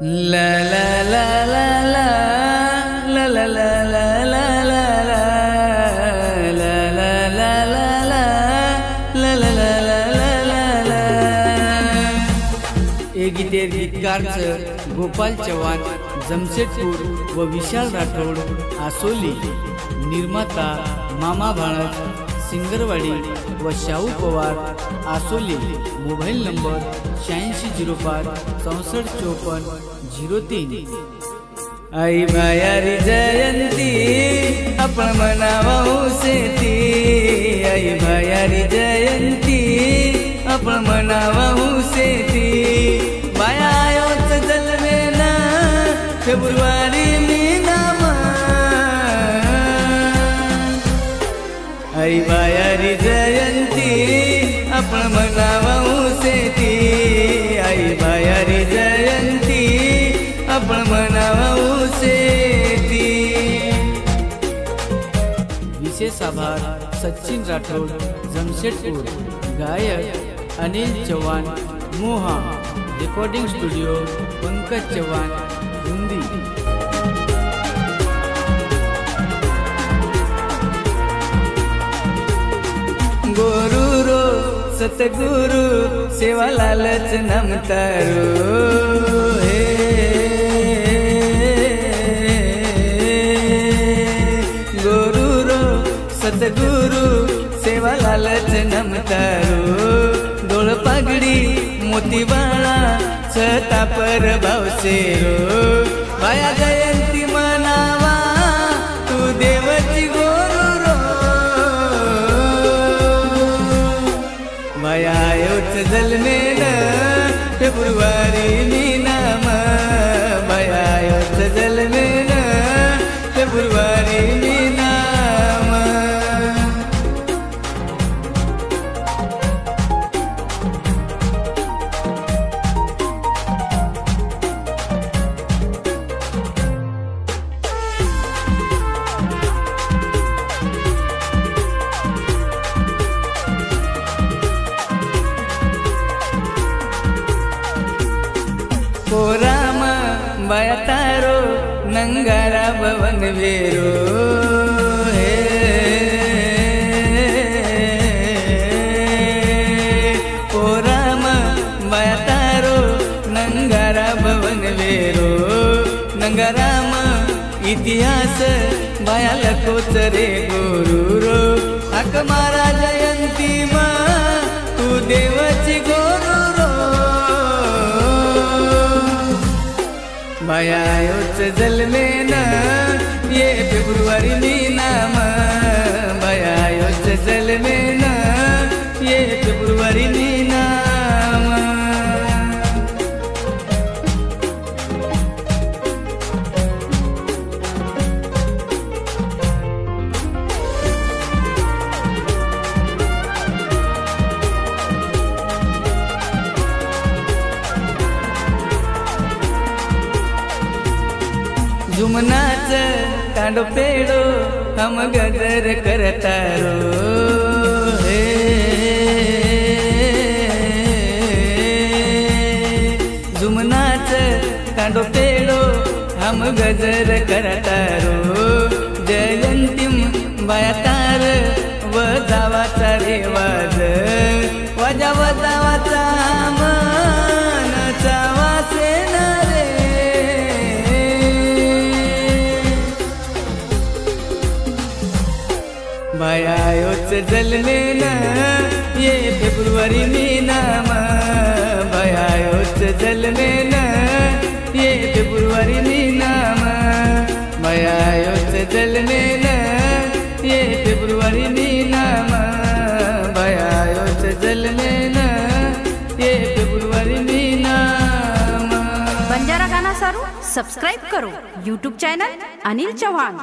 La la la la la la la la la la la la la la la la la la. हे गीतकार गोपाल चव्हाण, जमशेदपूर व विशाल राठोड आसोली। निर्माता मामा भाणज, सिंगरवाडी व Shahu Pawar Asoli. Mobile number 8605 6454 03। आई भायारी जयंती आपण मनावा उसेती, आई भायारी जयंती आपण मनावा उसेती। बायायोच जलवेना फेब्रुवारी मीनामा, आई भायारी जयंती आपण मनावा उसेती, आई भायारी जयंती आपण मनावा उसेती। विशेष आभार सचिन राठोड, जमशेदपूर। गायक अनिल चव्हाण, मोहा। Recording studio Pankaj Chavan, Hindi. गुरु रो सतगुरु सेवा लालच नमतारो, हे गुरु रो सतगुरु सेवा लालच नमतारो। डोळ पागडी मोती बाळा छता पर भावसेरो, बाया जयंती मनावा तू देवची गोरू रो। बाया योच जलमेन फेब्रुवारी मीनाम, बाया योच जलमेन फेब्रुवारी मीनाम। ओ राम बाया तारो नंगारा भवन वेरो, हे ओ राम बाया तारो नंगारा भवन वेरो। नंगाराम इतिहास बाया लकोच रे गुरु रो, हाक मारा जयंती मा तू देवची गोरू रो। बाया योच जलमेन ये फेब्रुवारी मीनाम, बाया योच जलमेन ये फेब्रुवारी मीनाम। जुमनाच कांडो पेड़ो हम गजर करतारो, हे जुमनाच कांडो पेड़ो हम गजर करतारो। जयंतीम बाया तार वजावाचा रेवाज, वाजा वजावाचा मनाचा वासेन रे। बाया योच जलमेन ये फेब्रुवारी मीनाम, बाया योच जलमेन ये फेब्रुवारी मीनाम, बाया योच जलमेन ये फेब्रुवारी मीनाम, बाया योच जलमेन ये फेब्रुवारी मीनाम। बंजारा गाना सारू सब्सक्राइब करो यूट्यूब चैनल अनिल चव्हाण।